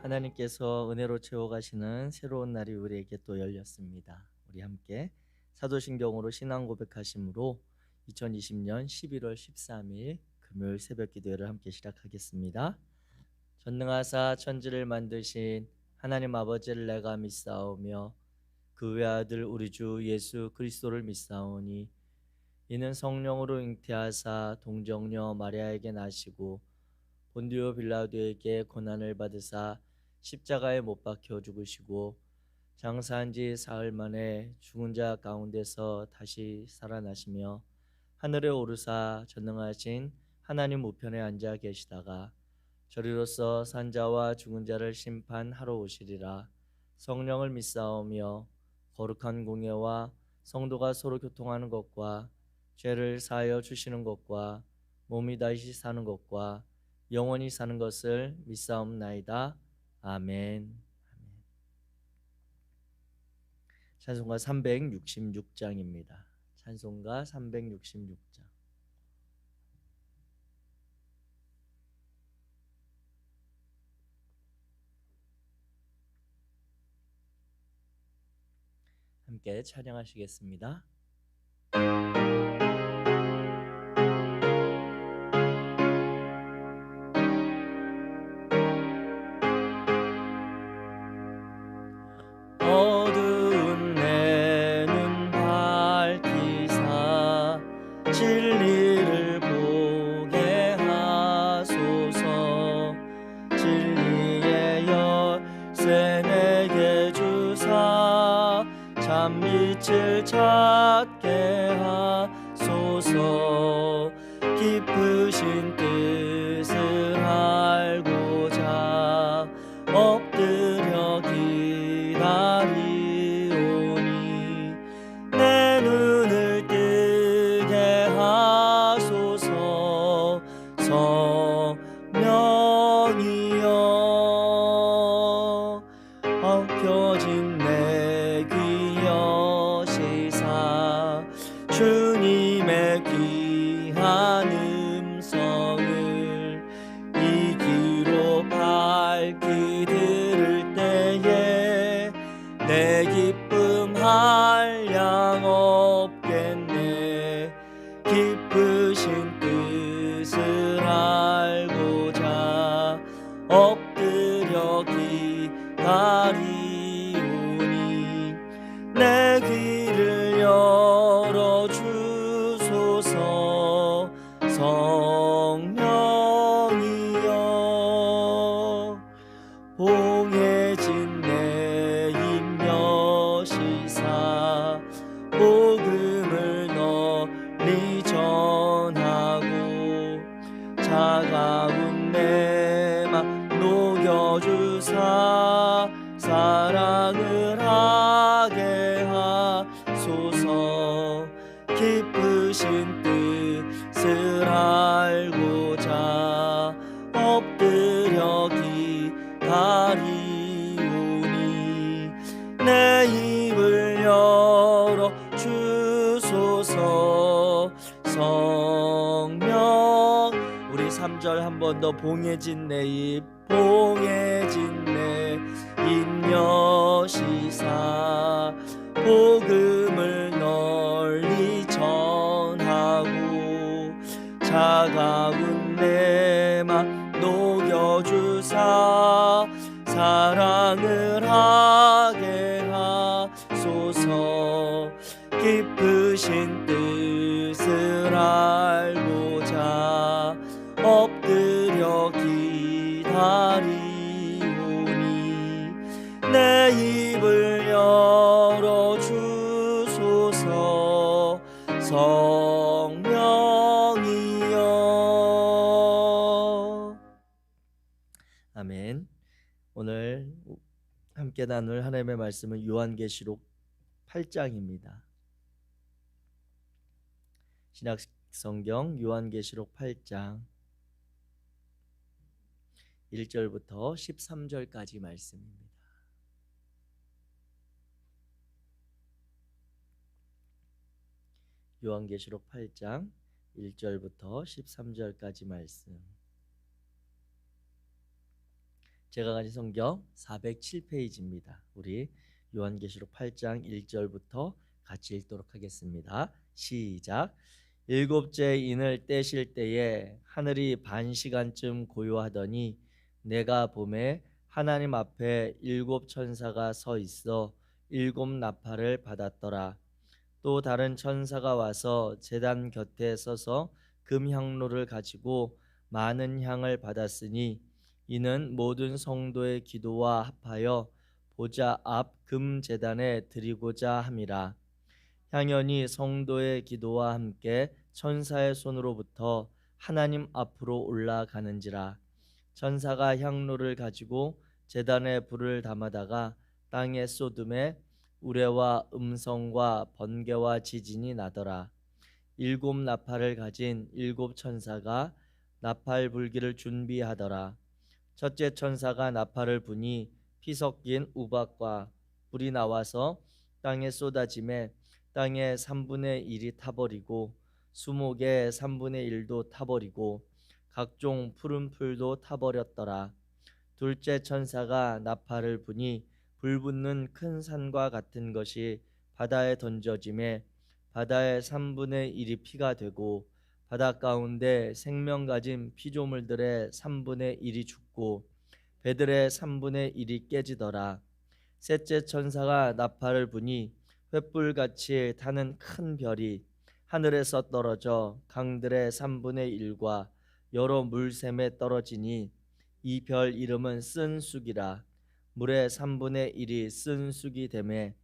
하나님께서 은혜로 채워가시는 새로운 날이 우리에게 또 열렸습니다. 우리 함께 사도신경으로 신앙 고백하심으로 2020년 11월 13일 금요일 새벽 기도회를 함께 시작하겠습니다. 전능하사 천지를 만드신 하나님 아버지를 내가 믿사오며 그 외아들 우리 주 예수 그리스도를 믿사오니 이는 성령으로 잉태하사 동정녀 마리아에게 나시고 본디오 빌라도에게 고난을 받으사 십자가에 못 박혀 죽으시고 장사한 지 사흘 만에 죽은 자 가운데서 다시 살아나시며 하늘에 오르사 전능하신 하나님 우편에 앉아 계시다가 저리로서 산자와 죽은 자를 심판하러 오시리라. 성령을 믿사오며 거룩한 공예와 성도가 서로 교통하는 것과 죄를 사하여 주시는 것과 몸이 다시 사는 것과 영원히 사는 것을 믿사옵나이다. 아멘. 찬송가 366장입니다. 찬송가 366장. 함께 찬양하시겠습니다. 어두운 내 눈 밝히사 진리를 보게 하소서. 진리의 열쇠 내게 주사 참빛을 찾게 하소서. 깊으신 뜻을 알고자 엎드려 기다리오니 내 눈을 뜨게 하소서. 성령이여 엉켜진 내 귀 여시사 주님의 귀한 음성을 이 귀로 밝히 들을 때에 내 기쁨 한량 없겠네. 깊으신 뜻을 알고자 엎드려 기다리오니 내 귀를 열어주소서. 성령이여 봉해진 내 입 여시사 복음을 널리 전하고 차가운 내 맘 녹여주사 사랑을 하게 하소서. 깊으신 뜻을 알고자 엎드려 기다리오니 내 입을 열어 주소서. 성령 우리 3절 한 번 더. 봉해진 내 입 봉해진 내 입 여시사 복음을 널리 전하고 차가운 내 맘 녹여주사 사랑을 하게 하소서. 깊으신 뜻을 알고자 엎드려 기다리오니 내 입을 열어주소서. 성령이여. 아멘. 오늘 함께 나눌 하나님의 말씀은 요한계시록 8장입니다. 신약성경 요한계시록 8장 1절부터 13절까지 말씀입니다. 요한계시록 8장 1절부터 13절까지 말씀. 제가 가진 성경 407페이지입니다. 우리 요한계시록 8장 1절부터 같이 읽도록 하겠습니다. 시작. 일곱째 인을 떼실 때에 하늘이 반 시간쯤 고요하더니 내가 보매 하나님 앞에 일곱 천사가 서 있어 일곱 나팔을 받았더라. 또 다른 천사가 와서 제단 곁에 서서 금향로를 가지고 많은 향을 받았으니 이는 모든 성도의 기도와 합하여 보좌 앞 금제단에 드리고자 함이라. 향연이 성도의 기도와 함께 천사의 손으로부터 하나님 앞으로 올라가는지라. 천사가 향로를 가지고 제단에 불을 담아다가 땅에 쏟음에 우레와 음성과 번개와 지진이 나더라. 일곱 나팔을 가진 일곱 천사가 나팔 불기를 준비하더라. 첫째 천사가 나팔을 부니 피 섞인 우박과 불이 나와서 땅에 쏟아짐에 땅의 3분의 1이 타버리고 수목의 3분의 1도 타버리고 각종 푸른 풀도 타버렸더라. 둘째 천사가 나팔을 부니 불붙는 큰 산과 같은 것이 바다에 던져짐에 바다의 3분의 1이 피가 되고 바다 가운데 생명 가진 피조물들의 3분의 1이 죽고 배들의 3분의 1이 깨지더라. 셋째 천사가 나팔을 부니 횃불같이 타는 큰 별이 하늘에서 떨어져 강들의 3분의 1과 여러 물샘에 떨어지니 이 별 이름은 쓴 쑥이라. 물의 3분의 1이 쓴 쑥이 되매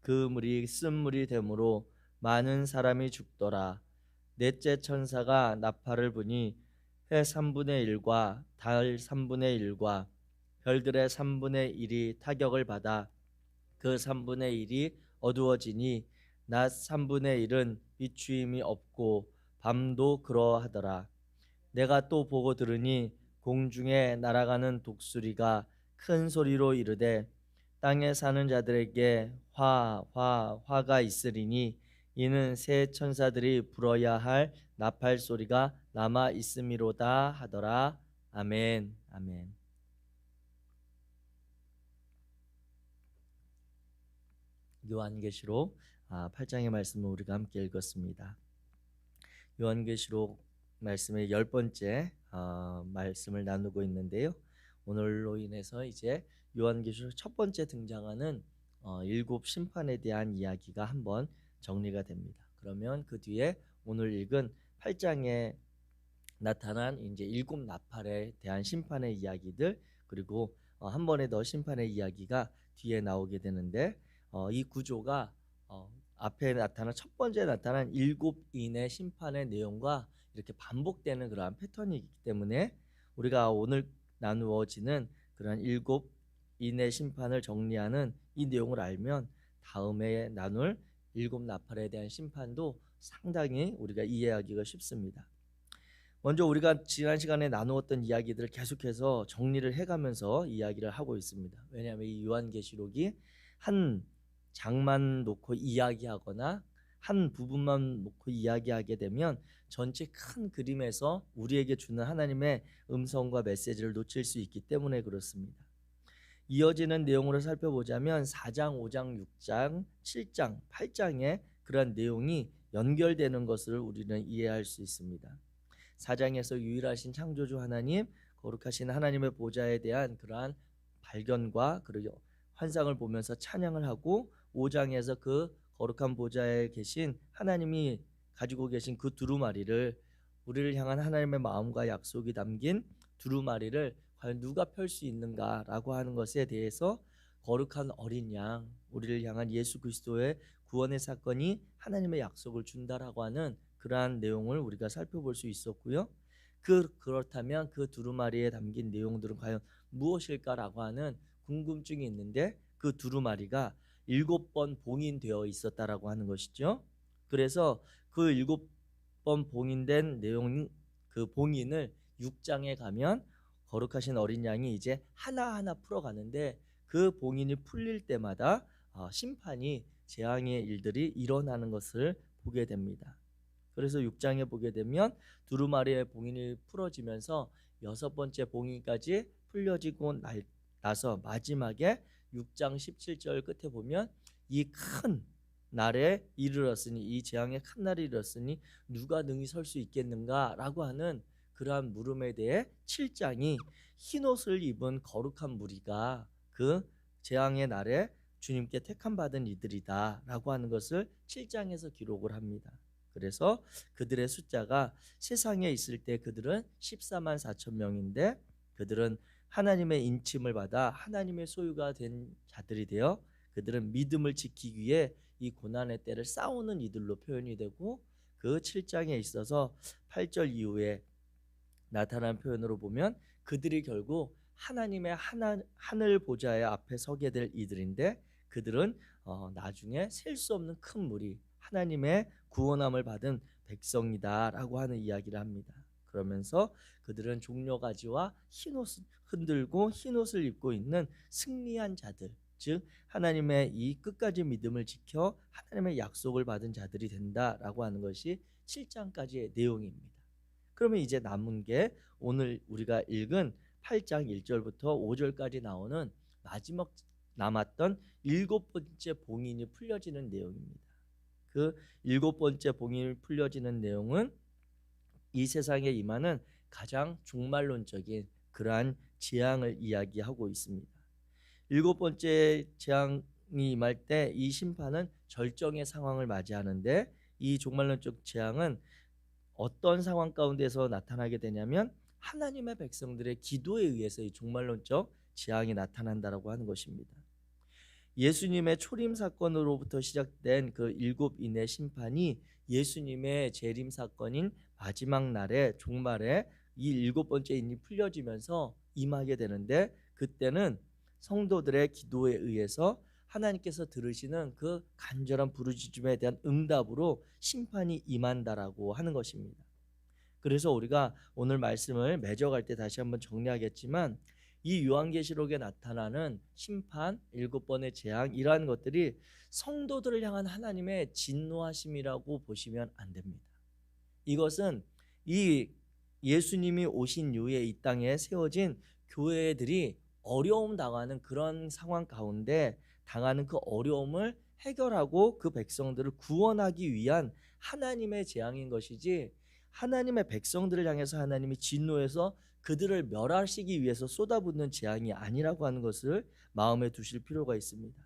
그 물이 쓴 물이 되므로 많은 사람이 죽더라. 넷째 천사가 나팔을 부니 해 3분의 1과 달 3분의 1과 별들의 3분의 1이 타격을 받아 그 3분의 1이 어두워지니 낮 3분의 1은 비추임이 없고 밤도 그러하더라. 내가 또 보고 들으니 공중에 날아가는 독수리가 큰 소리로 이르되 땅에 사는 자들에게 화가 있으리니 이는 새 천사들이 불어야 할 나팔 소리가 남아 있음이로다 하더라. 아멘. 아멘. 요한계시록 8장의 말씀을 우리가 함께 읽었습니다. 요한계시록 말씀의 10번째 말씀을 나누고 있는데요. 오늘로 인해서 이제 요한계시록 첫 번째 등장하는 일곱 심판에 대한 이야기가 한번 정리가 됩니다. 그러면 그 뒤에 오늘 읽은 8장에 나타난 이제 일곱 나팔에 대한 심판의 이야기들 그리고 한 번에 더 심판의 이야기가 뒤에 나오게 되는데 이 구조가 앞에 나타난 첫 번째 나타난 일곱인의 심판의 내용과 이렇게 반복되는 그러한 패턴이기 때문에 우리가 오늘 나누어지는 그런 일곱인의 심판을 정리하는 이 내용을 알면 다음에 나눌 일곱 나팔에 대한 심판도 상당히 우리가 이해하기가 쉽습니다. 먼저 우리가 지난 시간에 나누었던 이야기들을 계속해서 정리를 해가면서 이야기를 하고 있습니다. 왜냐하면 이 요한계시록이 한 장만 놓고 이야기하거나 한 부분만 놓고 이야기하게 되면 전체 큰 그림에서 우리에게 주는 하나님의 음성과 메시지를 놓칠 수 있기 때문에 그렇습니다. 이어지는 내용으로 살펴보자면 4장, 5장, 6장, 7장, 8장에 그런 내용이 연결되는 것을 우리는 이해할 수 있습니다. 4장에서 유일하신 창조주 하나님, 거룩하신 하나님의 보좌에 대한 그러한 발견과 그리고 환상을 보면서 찬양을 하고 5장에서 그 거룩한 보좌에 계신 하나님이 가지고 계신 그 두루마리를 우리를 향한 하나님의 마음과 약속이 담긴 두루마리를 과연 누가 펼 수 있는가라고 하는 것에 대해서 거룩한 어린 양, 우리를 향한 예수 그리스도의 구원의 사건이 하나님의 약속을 준다라고 하는 그러한 내용을 우리가 살펴볼 수 있었고요. 그렇다면 그 두루마리에 담긴 내용들은 과연 무엇일까라고 하는 궁금증이 있는데 그 두루마리가 7번 봉인되어 있었다라고 하는 것이죠. 그래서 그 7번 봉인된 내용 그 봉인을 6장에 가면 거룩하신 어린 양이 이제 하나하나 풀어가는데 그 봉인이 풀릴 때마다 심판이 재앙의 일들이 일어나는 것을 보게 됩니다. 그래서 6장에 보게 되면 두루마리의 봉인이 풀어지면서 6번째 봉인까지 풀려지고 나서 마지막에 6장 17절 끝에 보면 이 큰 날에 이르렀으니, 이 재앙의 큰 날에 이르렀으니 누가 능히 설 수 있겠는가라고 하는 그러한 물음에 대해 7장이 흰옷을 입은 거룩한 무리가 그 재앙의 날에 주님께 택함 받은 이들이다 라고 하는 것을 7장에서 기록을 합니다. 그래서 그들의 숫자가 세상에 있을 때 그들은 14만 4천 명인데, 그들은 하나님의 인침을 받아 하나님의 소유가 된 자들이 되어 그들은 믿음을 지키기 위해 이 고난의 때를 싸우는 이들로 표현이 되고, 그 7장에 있어서 8절 이후에 나타난 표현으로 보면 그들이 결국 하나님의 하늘 보좌의 앞에 서게 될 이들인데, 그들은 나중에 셀 수 없는 큰 무리, 하나님의 구원함을 받은 백성이다라고 하는 이야기를 합니다. 그러면서 그들은 종려가지와 흰옷을 흔들고 흰옷을 입고 있는 승리한 자들, 즉 하나님의 이 끝까지 믿음을 지켜 하나님의 약속을 받은 자들이 된다라고 하는 것이 7장까지의 내용입니다. 그러면 이제 남은 게 오늘 우리가 읽은 8장 1절부터 5절까지 나오는 마지막 남았던 7번째 봉인이 풀려지는 내용입니다. 그 7번째 봉인이 풀려지는 내용은 이 세상에 임하는 가장 종말론적인 그러한 재앙을 이야기하고 있습니다. 7번째 재앙이 임할 때 이 심판은 절정의 상황을 맞이하는데, 이 종말론적 재앙은 어떤 상황 가운데서 나타나게 되냐면 하나님의 백성들의 기도에 의해서 이 종말론적 재앙이 나타난다라고 하는 것입니다. 예수님의 초림 사건으로부터 시작된 그 7인의 심판이 예수님의 재림 사건인 마지막 날에 종말에 이 7번째 인이 풀려지면서 임하게 되는데, 그때는 성도들의 기도에 의해서 하나님께서 들으시는 그 간절한 부르짖음에 대한 응답으로 심판이 임한다라고 하는 것입니다. 그래서 우리가 오늘 말씀을 맺어갈 때 다시 한번 정리하겠지만, 이 요한계시록에 나타나는 심판, 7번의 재앙, 이러한 것들이 성도들을 향한 하나님의 진노하심이라고 보시면 안 됩니다. 이것은 이 예수님이 오신 이후에 이 땅에 세워진 교회들이 어려움 당하는 그런 상황 가운데 당하는 그 어려움을 해결하고 그 백성들을 구원하기 위한 하나님의 재앙인 것이지, 하나님의 백성들을 향해서 하나님이 진노해서 그들을 멸하시기 위해서 쏟아붓는 재앙이 아니라고 하는 것을 마음에 두실 필요가 있습니다.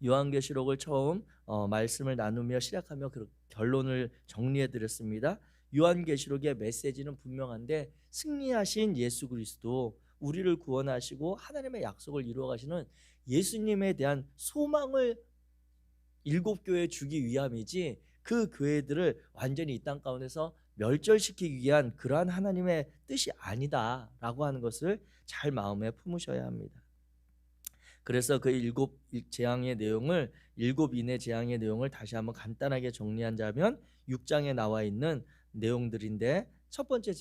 요한계시록을 처음 말씀을 나누며 시작하며 그 결론을 정리해 드렸습니다. 요한계시록의 메시지는 분명한데, 승리하신 예수 그리스도, 우리를 구원하시고 하나님의 약속을 이루어 가시는 예수님에 대한 소망을 7교회에 주기 위함이지, 그 교회들을 완전히 이 땅 가운데서 멸절시키기 위한 그러한 하나님의 뜻이 아니다라고 하는 것을 잘 마음에 품으셔야 합니다. 그래서 그 7재앙의 내용을, 7인의 재앙의 내용을 다시 한번 간단하게 정리한다면 6장에 나와 있는 내용들인데, 첫 번째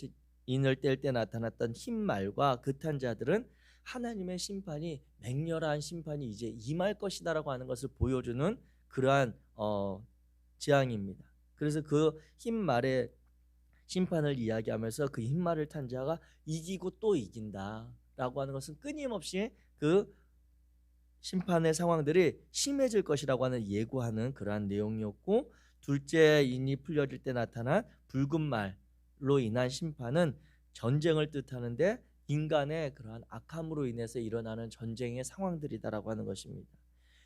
인을 뗄 때 나타났던 흰 말과 극한 자들은 하나님의 심판이, 맹렬한 심판이 이제 임할 것이다라고 하는 것을 보여주는 그러한 재앙입니다. 그래서 그 흰 말의 심판을 이야기하면서 그 흰 말을 탄 자가 이기고 또 이긴다라고 하는 것은 끊임없이 그 심판의 상황들이 심해질 것이라고 하는 예고하는 그러한 내용이었고, 둘째 인이 풀려질 때 나타난 붉은 말로 인한 심판은 전쟁을 뜻하는데, 인간의 그러한 악함으로 인해서 일어나는 전쟁의 상황들이다라고 하는 것입니다.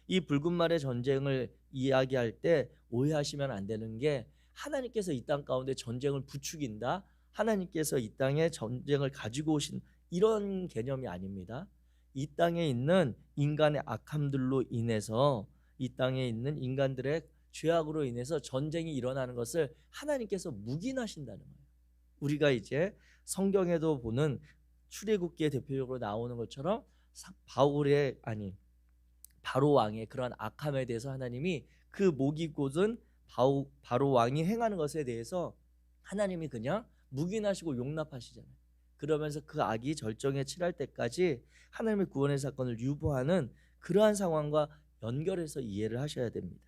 이 붉은 말의 전쟁을 이야기할 때 오해하시면 안 되는 게, 하나님께서 이 땅 가운데 전쟁을 부추긴다, 하나님께서 이 땅에 전쟁을 가지고 오신 이런 개념이 아닙니다. 이 땅에 있는 인간의 악함들로 인해서, 이 땅에 있는 인간들의 죄악으로 인해서 전쟁이 일어나는 것을 하나님께서 묵인하신다는 거예요. 우리가 이제 성경에도 보는 출애굽기의 대표적으로 나오는 것처럼 바로 왕의 그런 악함에 대해서 하나님이 그 목이 곧은 바로 왕이 행하는 것에 대해서 하나님이 그냥 묵인하시고 용납하시잖아요. 그러면서 그 악이 절정에 치랄 때까지 하나님의 구원의 사건을 유보하는 그러한 상황과 연결해서 이해를 하셔야 됩니다.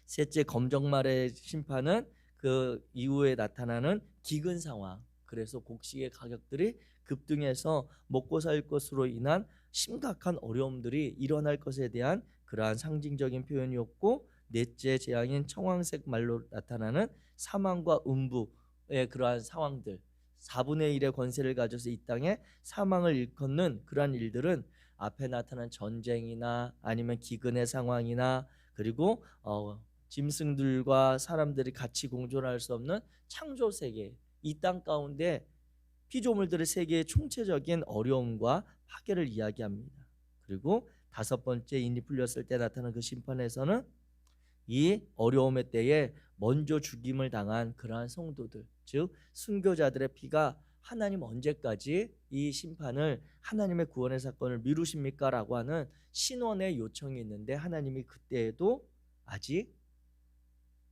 셋째, 검정말의 심판은 그 이후에 나타나는 기근 상황, 그래서 곡식의 가격들이 급등해서 먹고 살 것으로 인한 심각한 어려움들이 일어날 것에 대한 그러한 상징적인 표현이었고, 넷째 재앙인 청황색 말로 나타나는 사망과 음부의 그러한 상황들, 4분의 1의 권세를 가져서 이 땅에 사망을 일컫는 그러한 일들은 앞에 나타난 전쟁이나 아니면 기근의 상황이나 그리고 짐승들과 사람들이 같이 공존할 수 없는 창조 세계, 이 땅 가운데 피조물들의 세계의 총체적인 어려움과 파괴를 이야기합니다. 그리고 다섯 번째 인이 풀렸을 때 나타난 그 심판에서는 이 어려움의 때에 먼저 죽임을 당한 그러한 성도들, 즉 순교자들의 피가 하나님 언제까지 이 심판을, 하나님의 구원의 사건을 미루십니까? 라고 하는 신원의 요청이 있는데, 하나님이 그때에도 아직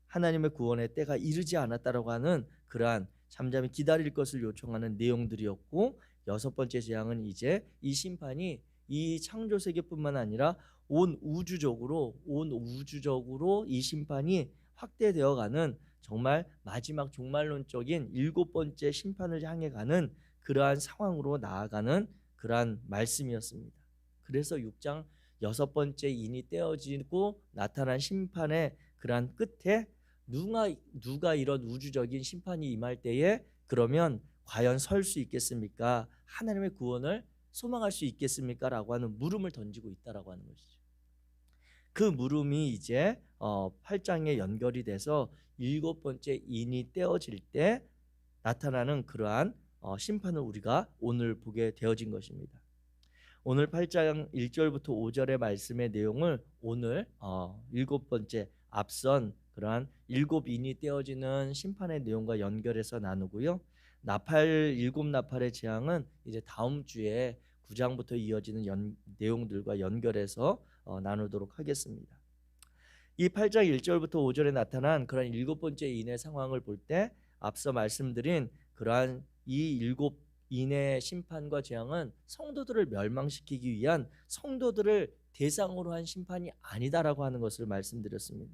하나님의 구원의 때가 이르지 않았다라고 하는 그러한 잠잠히 기다릴 것을 요청하는 내용들이었고, 여섯 번째 재앙은 이제 이 심판이 이 창조 세계뿐만 아니라 온 우주적으로 이 심판이 확대되어 가는 정말 마지막 종말론적인 일곱 번째 심판을 향해 가는 그러한 상황으로 나아가는 그러한 말씀이었습니다. 그래서 6장 여섯 번째 인이 떼어지고 나타난 심판의 그러한 끝에 누가 이런 우주적인 심판이 임할 때에 그러면 과연 설 수 있겠습니까? 하나님의 구원을 소망할 수 있겠습니까? 라고 하는 물음을 던지고 있다라고 하는 것이죠. 그 물음이 이제 8장에 연결이 돼서 일곱 번째 인이 떼어질 때 나타나는 그러한 심판을 우리가 오늘 보게 되어진 것입니다. 오늘 8장 1절부터 5절의 말씀의 내용을 오늘 일곱 번째 앞선 그러한 일곱 인이 떼어지는 심판의 내용과 연결해서 나누고요. 일곱 나팔의 재앙은 이제 다음 주에 9장부터 이어지는 내용들과 연결해서 나누도록 하겠습니다. 이 8장 1절부터 5절에 나타난 그런 일곱 번째 인의 상황을 볼 때 앞서 말씀드린 그러한 이 일곱 인의 심판과 재앙은 성도들을 멸망시키기 위한, 성도들을 대상으로 한 심판이 아니다라고 하는 것을 말씀드렸습니다.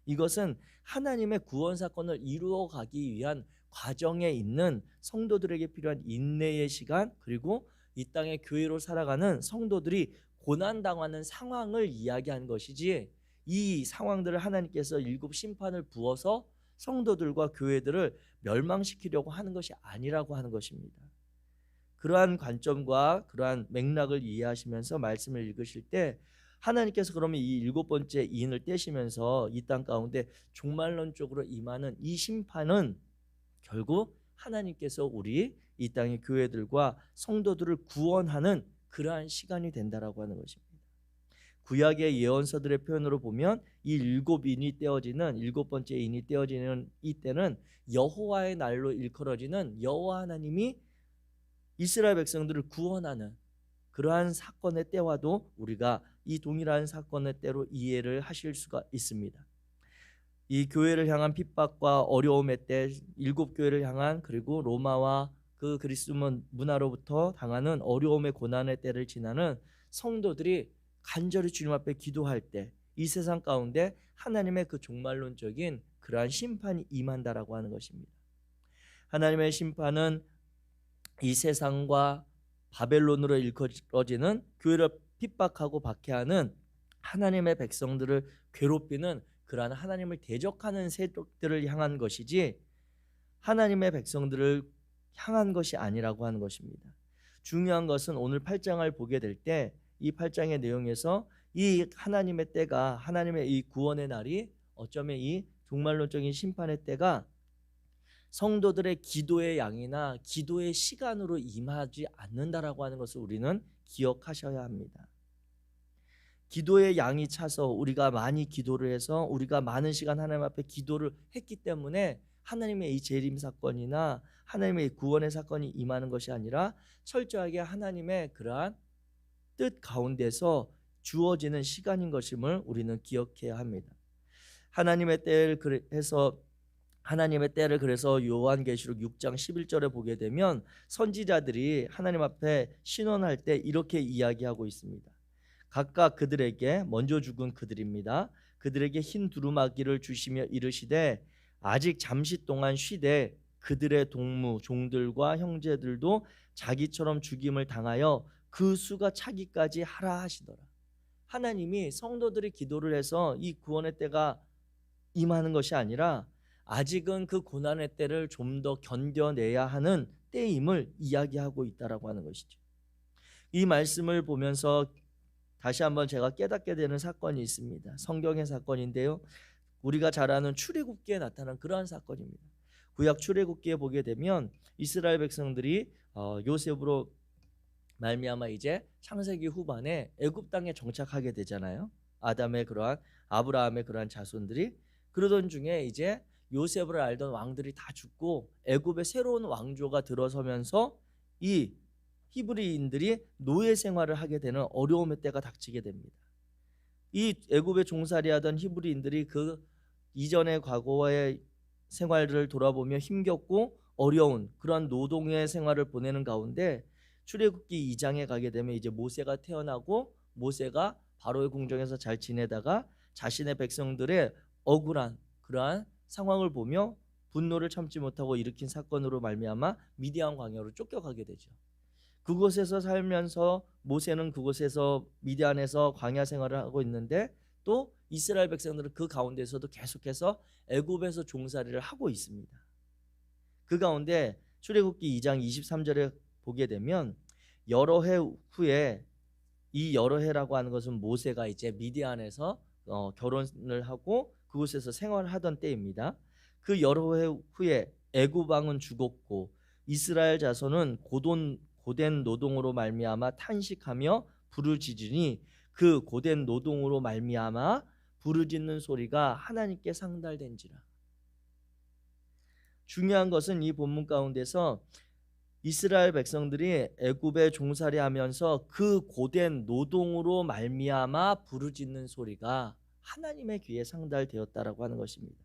이것은 하나님의 구원 사건을 이루어가기 위한 과정에 있는 성도들에게 필요한 인내의 시간, 그리고 이 땅의 교회로 살아가는 성도들이 고난당하는 상황을 이야기한 것이지, 이 상황들을 하나님께서 일곱 심판을 부어서 성도들과 교회들을 멸망시키려고 하는 것이 아니라고 하는 것입니다. 그러한 관점과 그러한 맥락을 이해하시면서 말씀을 읽으실 때 하나님께서 그러면 이 일곱 번째 인을 떼시면서 이 땅 가운데 종말론적으로 임하는 이 심판은 결국 하나님께서 우리 이 땅의 교회들과 성도들을 구원하는 그러한 시간이 된다라고 하는 것입니다. 구약의 예언서들의 표현으로 보면 이 일곱 번째 인이 떼어지는 이때는 여호와의 날로 일컬어지는 여호와 하나님이 이스라엘 백성들을 구원하는 그러한 사건의 때와도 우리가 이 동일한 사건의 때로 이해를 하실 수가 있습니다. 이 교회를 향한 핍박과 어려움의 때, 일곱 교회를 향한, 그리고 로마와 그 그리스 문화로부터 당하는 어려움의 고난의 때를 지나는 성도들이 간절히 주님 앞에 기도할 때 이 세상 가운데 하나님의 그 종말론적인 그러한 심판이 임한다라고 하는 것입니다. 하나님의 심판은 이 세상과 바벨론으로 일컬어지는 교회를 핍박하고 박해하는 하나님의 백성들을 괴롭히는 그러한 하나님을 대적하는 세력들을 향한 것이지, 하나님의 백성들을 향한 것이 아니라고 하는 것입니다. 중요한 것은 오늘 8장을 보게 될 때 이 8장의 내용에서 이 하나님의 때가, 하나님의 이 구원의 날이 어쩌면 이 종말론적인 심판의 때가 성도들의 기도의 양이나 기도의 시간으로 임하지 않는다라고 하는 것을 우리는 기억하셔야 합니다. 기도의 양이 차서 우리가 많이 기도를 해서 우리가 많은 시간 하나님 앞에 기도를 했기 때문에 하나님의 이 재림 사건이나 하나님의 구원의 사건이 임하는 것이 아니라 철저하게 하나님의 그러한 뜻 가운데서 주어지는 시간인 것임을 우리는 기억해야 합니다. 하나님의 때를 그래서 요한계시록 6장 11절에 보게 되면 선지자들이 하나님 앞에 신원할 때 이렇게 이야기하고 있습니다. 각각 그들에게 먼저 죽은 그들입니다. 그들에게 흰 두루마기를 주시며 이르시되 아직 잠시 동안 쉬되 그들의 동무 종들과 형제들도 자기처럼 죽임을 당하여 그 수가 차기까지 하라 하시더라. 하나님이 성도들이 기도를 해서 이 구원의 때가 임하는 것이 아니라 아직은 그 고난의 때를 좀 더 견뎌내야 하는 때임을 이야기하고 있다라고 하는 것이죠. 이 말씀을 보면서 다시 한번 제가 깨닫게 되는 사건이 있습니다. 성경의 사건인데요, 우리가 잘 아는 출애굽기에 나타난 그러한 사건입니다. 구약 출애굽기에 보게 되면 이스라엘 백성들이 요셉으로 말미암아 이제 창세기 후반에 애굽 땅에 정착하게 되잖아요. 아브라함의 그러한 자손들이. 그러던 중에 이제 요셉을 알던 왕들이 다 죽고 애굽의 새로운 왕조가 들어서면서 이 히브리인들이 노예 생활을 하게 되는 어려움의 때가 닥치게 됩니다. 이 애굽에 종살이하던 히브리인들이 그 이전의 과거의 생활을 돌아보며 힘겹고 어려운 그러한 노동의 생활을 보내는 가운데 출애굽기 2장에 가게 되면 이제 모세가 태어나고, 모세가 바로의 궁정에서 잘 지내다가 자신의 백성들의 억울한 그러한 상황을 보며 분노를 참지 못하고 일으킨 사건으로 말미암아 미디안 광야로 쫓겨가게 되죠. 그곳에서 살면서 모세는 그곳에서 미디안에서 광야 생활을 하고 있는데, 또 이스라엘 백성들은 그 가운데서도 계속해서 애굽에서 종살이를 하고 있습니다. 그 가운데 출애굽기 2장 23절에 보게 되면 여러 해 후에, 이 여러 해라고 하는 것은 모세가 이제 미디안에서 결혼을 하고 그곳에서 생활을 하던 때입니다. 그 여러 해 후에 애굽 왕은 죽었고 이스라엘 자손은 고된 노동으로 말미암아 탄식하며 부르짖으니 그 고된 노동으로 말미암아 부르짖는 소리가 하나님께 상달된지라. 중요한 것은 이 본문 가운데서 이스라엘 백성들이 애굽에 종살이하면서 그 고된 노동으로 말미암아 부르짖는 소리가 하나님의 귀에 상달되었다라고 하는 것입니다.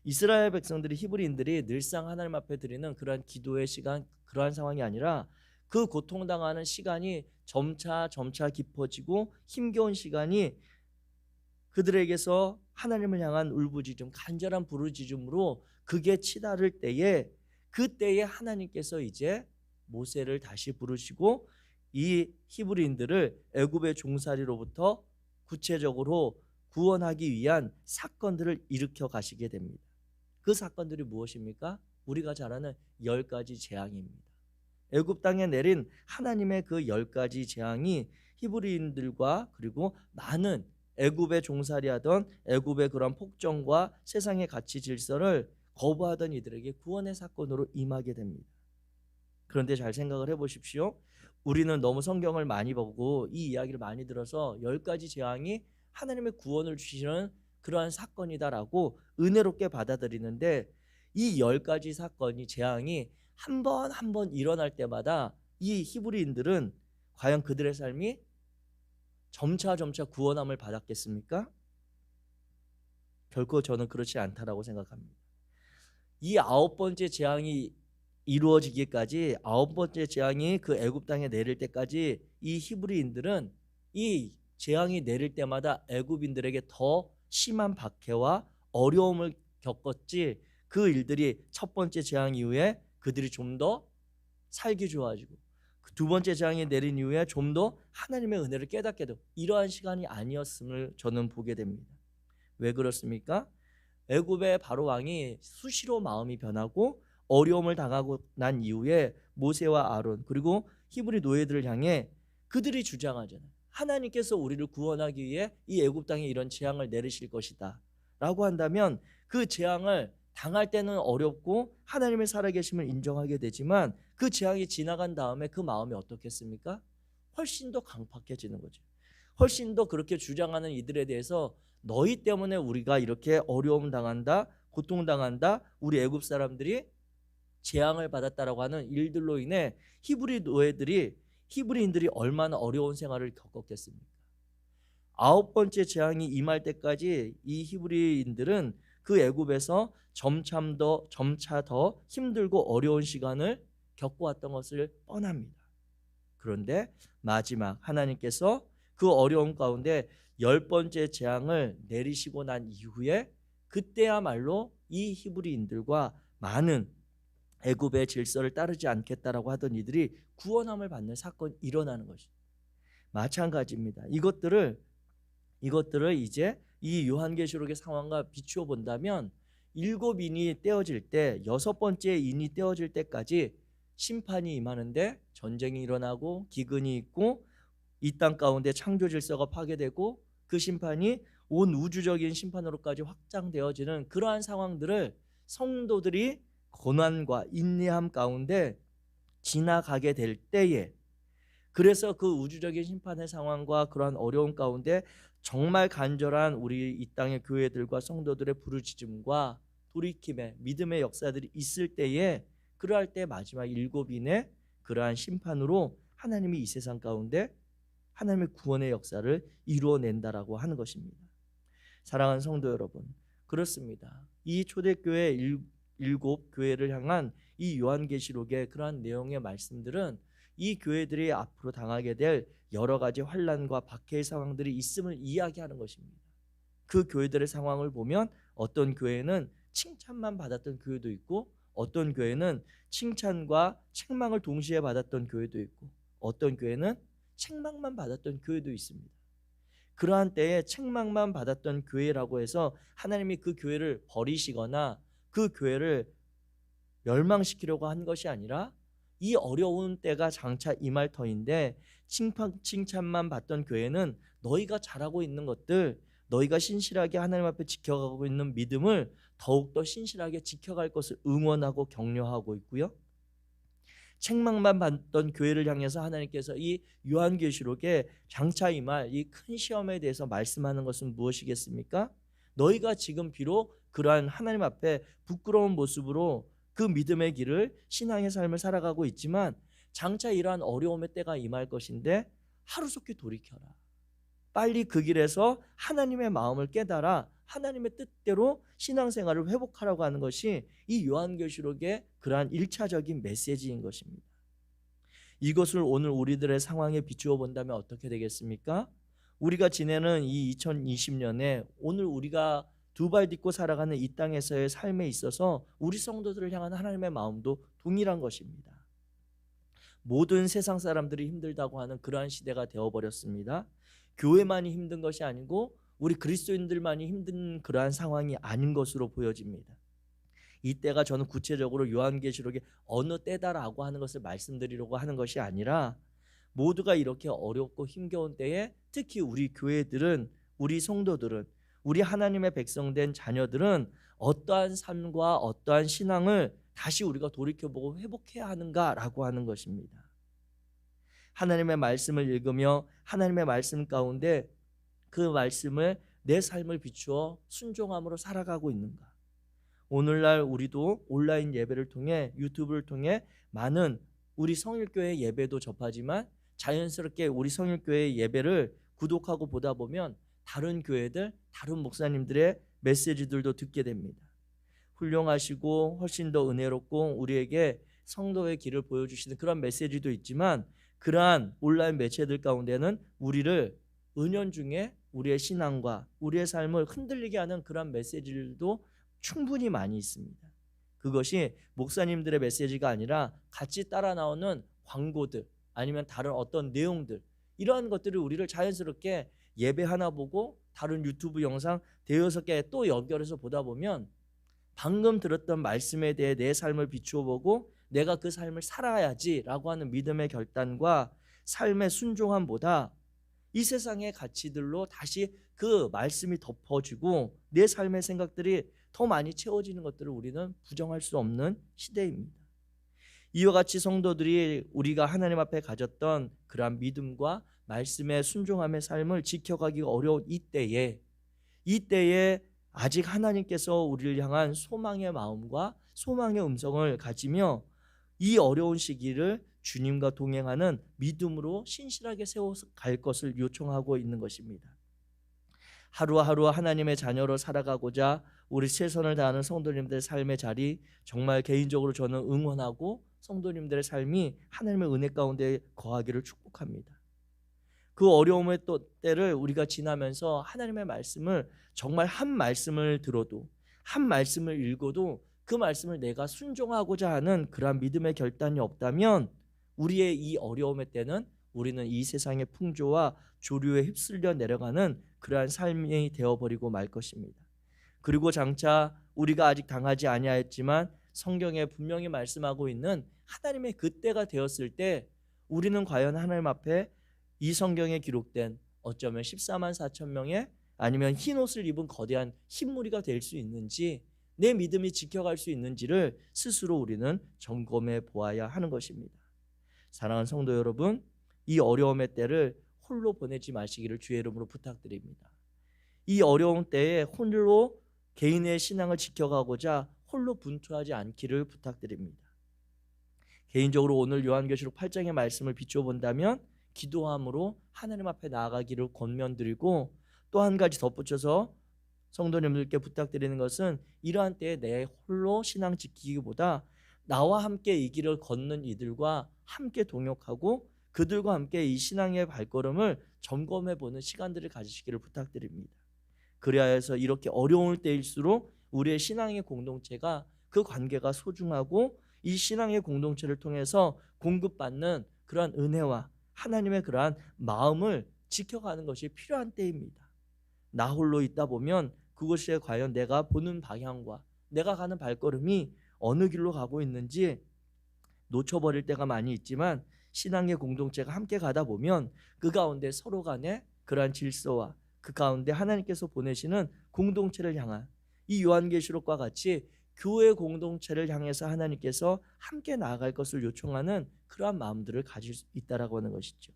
이스라엘 백성들이, 히브리인들이 늘상 하나님 앞에 드리는 그러한 기도의 시간, 그러한 상황이 아니라 그 고통당하는 시간이 점차 깊어지고 힘겨운 시간이 그들에게서 하나님을 향한 울부짖음, 간절한 부르짖음으로 그게 치달을 때에, 그때에 하나님께서 이제 모세를 다시 부르시고 이 히브리인들을 애굽의 종살이로부터 구체적으로 구원하기 위한 사건들을 일으켜 가시게 됩니다. 그 사건들이 무엇입니까? 우리가 잘 아는 10가지 재앙입니다. 애굽 땅에 내린 하나님의 그 10가지 재앙이 히브리인들과 그리고 많은 애굽에 종살이하던 애굽의 그런 폭정과 세상의 가치 질서를 거부하던 이들에게 구원의 사건으로 임하게 됩니다. 그런데 잘 생각을 해보십시오. 우리는 너무 성경을 많이 보고 이 이야기를 많이 들어서 10가지 재앙이 하나님의 구원을 주시는 그러한 사건이다라고 은혜롭게 받아들이는데, 이 10가지 사건이, 재앙이 한 번 일어날 때마다 이 히브리인들은 과연 그들의 삶이 점차 구원함을 받았겠습니까? 결코 저는 그렇지 않다라고 생각합니다. 이 9번째 재앙이 이루어지기까지, 9번째 재앙이 그 애굽 땅에 내릴 때까지 이 히브리인들은 이 재앙이 내릴 때마다 애굽인들에게 더 심한 박해와 어려움을 겪었지, 그 일들이 첫 번째 재앙 이후에 그들이 좀 더 살기 좋아지고 그 두 번째 재앙이 내린 이후에 좀 더 하나님의 은혜를 깨닫게 되고, 이러한 시간이 아니었음을 저는 보게 됩니다. 왜 그렇습니까? 애굽의 바로 왕이 수시로 마음이 변하고 어려움을 당하고 난 이후에 모세와 아론 그리고 히브리 노예들을 향해 그들이 주장하잖아요. 하나님께서 우리를 구원하기 위해 이 애굽 땅에 이런 재앙을 내리실 것이다 라고 한다면, 그 재앙을 당할 때는 어렵고 하나님의 살아계심을 인정하게 되지만 그 재앙이 지나간 다음에 그 마음이 어떻겠습니까? 훨씬 더 강팍해지는 거죠. 훨씬 더 그렇게 주장하는 이들에 대해서 너희 때문에 우리가 이렇게 어려움 당한다, 고통당한다, 우리 애굽 사람들이 재앙을 받았다라고 하는 일들로 인해 히브리인들이 얼마나 어려운 생활을 겪었겠습니까? 9번째 재앙이 임할 때까지 이 히브리인들은 그 애굽에서 점차 더 힘들고 어려운 시간을 겪어왔던 것을 뻔합니다. 그런데 마지막 하나님께서 그 어려움 가운데 10번째 재앙을 내리시고 난 이후에 그때야말로 이 히브리인들과 많은 애굽의 질서를 따르지 않겠다라고 하던 이들이 구원함을 받는 사건이 일어나는 것이 마찬가지입니다. 이것들을 이제 이 요한계시록의 상황과 비추어 본다면 7인이 떼어질 때 6번째 인이 떼어질 때까지 심판이 임하는데 전쟁이 일어나고 기근이 있고 이 땅 가운데 창조 질서가 파괴되고 그 심판이 온 우주적인 심판으로까지 확장되어지는 그러한 상황들을 성도들이 고난과 인내함 가운데 지나가게 될 때에, 그래서 그 우주적인 심판의 상황과 그러한 어려움 가운데 정말 간절한 우리 이 땅의 교회들과 성도들의 부르짖음과 돌이킴의 믿음의 역사들이 있을 때에, 그러할 때 마지막 7인의 그러한 심판으로 하나님이 이 세상 가운데 하나님의 구원의 역사를 이루어낸다라고 하는 것입니다. 사랑하는 성도 여러분, 그렇습니다. 이 초대교회 7교회를 향한 이 요한계시록의 그러한 내용의 말씀들은 이 교회들이 앞으로 당하게 될 여러 가지 환난과 박해의 상황들이 있음을 이야기하는 것입니다. 그 교회들의 상황을 보면 어떤 교회는 칭찬만 받았던 교회도 있고, 어떤 교회는 칭찬과 책망을 동시에 받았던 교회도 있고, 어떤 교회는 책망만 받았던 교회도 있습니다. 그러한 때에 책망만 받았던 교회라고 해서 하나님이 그 교회를 버리시거나 그 교회를 멸망시키려고 한 것이 아니라, 이 어려운 때가 장차 임할 터인데 칭찬만 받던 교회는 너희가 잘하고 있는 것들, 너희가 신실하게 하나님 앞에 지켜가고 있는 믿음을 더욱더 신실하게 지켜갈 것을 응원하고 격려하고 있고요, 책망만 받던 교회를 향해서 하나님께서 이 요한계시록에 장차 임할 이 큰 시험에 대해서 말씀하는 것은 무엇이겠습니까? 너희가 지금 비록 그러한 하나님 앞에 부끄러운 모습으로 그 믿음의 길을, 신앙의 삶을 살아가고 있지만 장차 이러한 어려움의 때가 임할 것인데 하루속히 돌이켜라. 빨리 그 길에서 하나님의 마음을 깨달아 하나님의 뜻대로 신앙생활을 회복하라고 하는 것이 이 요한계시록의 그러한 1차적인 메시지인 것입니다. 이것을 오늘 우리들의 상황에 비추어 본다면 어떻게 되겠습니까? 우리가 지내는 이 2020년에 오늘 우리가 두 발 딛고 살아가는 이 땅에서의 삶에 있어서 우리 성도들을 향한 하나님의 마음도 동일한 것입니다. 모든 세상 사람들이 힘들다고 하는 그러한 시대가 되어버렸습니다. 교회만이 힘든 것이 아니고 우리 그리스도인들만이 힘든 그러한 상황이 아닌 것으로 보여집니다. 이때가 저는 구체적으로 요한계시록의 어느 때다라고 하는 것을 말씀드리려고 하는 것이 아니라, 모두가 이렇게 어렵고 힘겨운 때에 특히 우리 교회들은, 우리 성도들은, 우리 하나님의 백성된 자녀들은 어떠한 삶과 어떠한 신앙을 다시 우리가 돌이켜보고 회복해야 하는가라고 하는 것입니다. 하나님의 말씀을 읽으며 하나님의 말씀 가운데 그 말씀을 내 삶을 비추어 순종함으로 살아가고 있는가? 오늘날 우리도 온라인 예배를 통해, 유튜브를 통해 많은 우리 성일교회 예배도 접하지만 자연스럽게 우리 성일교회 예배를 구독하고 보다 보면 다른 교회들, 다른 목사님들의 메시지들도 듣게 됩니다. 훌륭하시고 훨씬 더 은혜롭고 우리에게 성도의 길을 보여주시는 그런 메시지도 있지만, 그러한 온라인 매체들 가운데는 우리를 은연중에 우리의 신앙과 우리의 삶을 흔들리게 하는 그런 메시지들도 충분히 많이 있습니다. 그것이 목사님들의 메시지가 아니라 같이 따라 나오는 광고들, 아니면 다른 어떤 내용들, 이러한 것들을 우리를 자연스럽게 예배 하나 보고 다른 유튜브 영상 대여섯 개 또 연결해서 보다 보면 방금 들었던 말씀에 대해 내 삶을 비추어 보고 내가 그 삶을 살아야지라고 하는 믿음의 결단과 삶의 순종함보다 이 세상의 가치들로 다시 그 말씀이 덮어지고 내 삶의 생각들이 더 많이 채워지는 것들을 우리는 부정할 수 없는 시대입니다. 이와 같이 성도들이 우리가 하나님 앞에 가졌던 그러한 믿음과 말씀의 순종함의 삶을 지켜가기가 어려운 이때에 아직 하나님께서 우리를 향한 소망의 마음과 소망의 음성을 가지며 이 어려운 시기를 주님과 동행하는 믿음으로 신실하게 세워갈 것을 요청하고 있는 것입니다. 하루하루 하나님의 자녀로 살아가고자 우리 최선을 다하는 성도님들의 삶의 자리, 정말 개인적으로 저는 응원하고 성도님들의 삶이 하나님의 은혜 가운데 거하기를 축복합니다. 그 어려움의 때를 우리가 지나면서 하나님의 말씀을 정말 한 말씀을 들어도, 한 말씀을 읽어도 그 말씀을 내가 순종하고자 하는 그러한 믿음의 결단이 없다면 우리의 이 어려움의 때는 우리는 이 세상의 풍조와 조류에 휩쓸려 내려가는 그러한 삶이 되어버리고 말 것입니다. 그리고 장차 우리가 아직 당하지 아니하였지만 성경에 분명히 말씀하고 있는 하나님의 그때가 되었을 때 우리는 과연 하나님 앞에 이 성경에 기록된 어쩌면 14만 4천 명의 아니면 흰 옷을 입은 거대한 흰 무리가 될 수 있는지, 내 믿음이 지켜갈 수 있는지를 스스로 우리는 점검해 보아야 하는 것입니다. 사랑하는 성도 여러분, 이 어려움의 때를 홀로 보내지 마시기를 주의 이름으로 부탁드립니다. 이 어려운 때에 홀로 개인의 신앙을 지켜가고자 홀로 분투하지 않기를 부탁드립니다. 개인적으로 오늘 요한계시록 8장의 말씀을 비춰본다면 기도함으로 하나님 앞에 나아가기를 권면드리고, 또 한 가지 덧붙여서 성도님들께 부탁드리는 것은 이러한 때에 내 홀로 신앙 지키기보다 나와 함께 이 길을 걷는 이들과 함께 동역하고 그들과 함께 이 신앙의 발걸음을 점검해 보는 시간들을 가지시기를 부탁드립니다. 그래야 해서 이렇게 어려울 때일수록 우리의 신앙의 공동체가, 그 관계가 소중하고 이 신앙의 공동체를 통해서 공급받는 그러한 은혜와 하나님의 그러한 마음을 지켜가는 것이 필요한 때입니다. 나 홀로 있다 보면 그것이 과연 내가 보는 방향과 내가 가는 발걸음이 어느 길로 가고 있는지 놓쳐버릴 때가 많이 있지만, 신앙의 공동체가 함께 가다 보면 그 가운데 서로 간의 그러한 질서와 그 가운데 하나님께서 보내시는 공동체를 향한, 이 요한계시록과 같이 교회 공동체를 향해서 하나님께서 함께 나아갈 것을 요청하는 그러한 마음들을 가질 수 있다라고 하는 것이죠.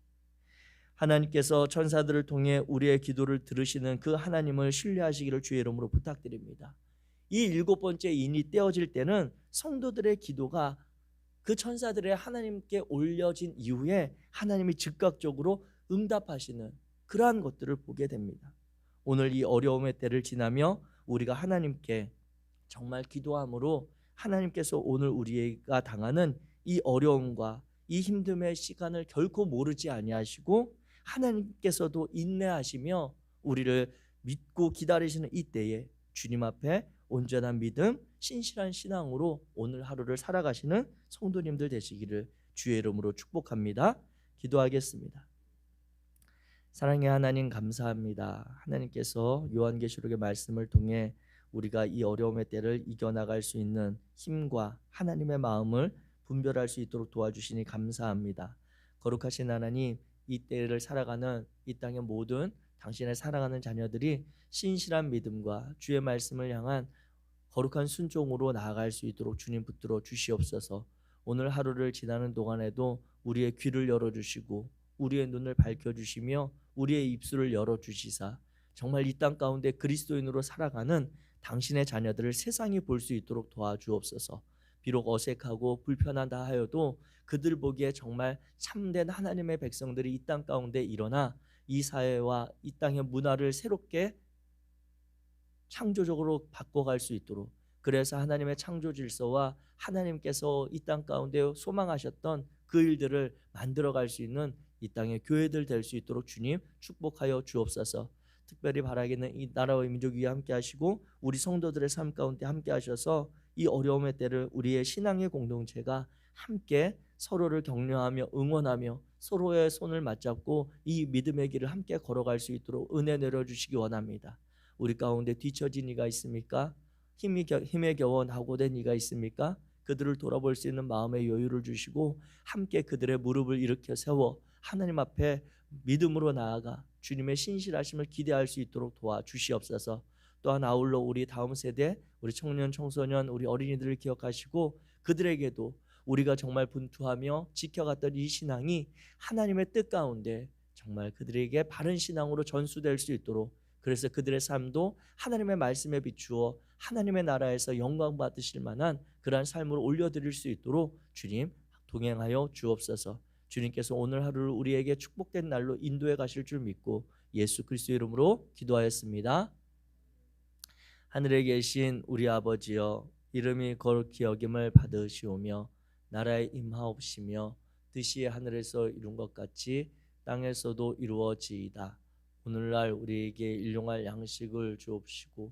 하나님께서 천사들을 통해 우리의 기도를 들으시는 그 하나님을 신뢰하시기를 주의 이름으로 부탁드립니다. 이 7번째 인이 떼어질 때는 성도들의 기도가 그 천사들의 하나님께 올려진 이후에 하나님이 즉각적으로 응답하시는 그러한 것들을 보게 됩니다. 오늘 이 어려움의 때를 지나며 우리가 하나님께 정말 기도함으로 하나님께서 오늘 우리가 당하는 이 어려움과 이 힘듦의 시간을 결코 모르지 아니하시고 하나님께서도 인내하시며 우리를 믿고 기다리시는 이 때에 주님 앞에 온전한 믿음, 신실한 신앙으로 오늘 하루를 살아가시는 성도님들 되시기를 주의 이름으로 축복합니다. 기도하겠습니다. 사랑의 하나님, 감사합니다. 하나님께서 요한계시록의 말씀을 통해 우리가 이 어려움의 때를 이겨나갈 수 있는 힘과 하나님의 마음을 분별할 수 있도록 도와주시니 감사합니다. 거룩하신 하나님, 이 때를 살아가는 이 땅의 모든 당신의 사랑하는 자녀들이 신실한 믿음과 주의 말씀을 향한 거룩한 순종으로 나아갈 수 있도록 주님 붙들어 주시옵소서. 오늘 하루를 지나는 동안에도 우리의 귀를 열어주시고 우리의 눈을 밝혀주시며 우리의 입술을 열어주시사 정말 이 땅 가운데 그리스도인으로 살아가는 당신의 자녀들을 세상이 볼 수 있도록 도와주옵소서. 비록 어색하고 불편하다 하여도 그들 보기에 정말 참된 하나님의 백성들이 이 땅 가운데 일어나 이 사회와 이 땅의 문화를 새롭게 창조적으로 바꿔갈 수 있도록, 그래서 하나님의 창조 질서와 하나님께서 이 땅 가운데 소망하셨던 그 일들을 만들어갈 수 있는 이 땅의 교회들 될 수 있도록 주님 축복하여 주옵소서. 특별히 바라기는 이 나라와 민족 위에 함께 하시고 우리 성도들의 삶 가운데 함께 하셔서 이 어려움의 때를 우리의 신앙의 공동체가 함께 서로를 격려하며 응원하며 서로의 손을 맞잡고 이 믿음의 길을 함께 걸어갈 수 있도록 은혜 내려주시기 원합니다. 우리 가운데 뒤처진 이가 있습니까? 힘에 겨워 낙오된 이가 있습니까? 그들을 돌아볼 수 있는 마음의 여유를 주시고 함께 그들의 무릎을 일으켜 세워 하나님 앞에 믿음으로 나아가 주님의 신실하심을 기대할 수 있도록 도와주시옵소서. 또한 아울러 우리 다음 세대, 우리 청년, 청소년, 우리 어린이들을 기억하시고 그들에게도 우리가 정말 분투하며 지켜갔던 이 신앙이 하나님의 뜻 가운데 정말 그들에게 바른 신앙으로 전수될 수 있도록, 그래서 그들의 삶도 하나님의 말씀에 비추어 하나님의 나라에서 영광 받으실 만한 그러한 삶으로 올려드릴 수 있도록 주님 동행하여 주옵소서. 주님께서 오늘 하루를 우리에게 축복된 날로 인도해 가실 줄 믿고 예수 그리스도 이름으로 기도하였습니다. 하늘에 계신 우리 아버지여, 이름이 거룩히 여김을 받으시오며 나라에 임하옵시며 뜻이 하늘에서 이룬 것 같이 땅에서도 이루어지이다. 오늘날 우리에게 일용할 양식을 주옵시고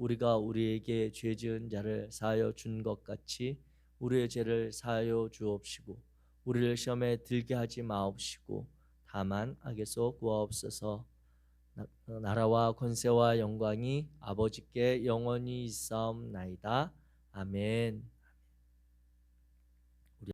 우리가 우리에게 죄 지은 자를 사하여 준 것 같이 우리의 죄를 사하여 주옵시고 우리를 시험에 들게 하지 마옵시고 다만 악에서 구하옵소서. 나라와 권세와 영광이 아버지께 영원히 있사옵나이다. 아멘.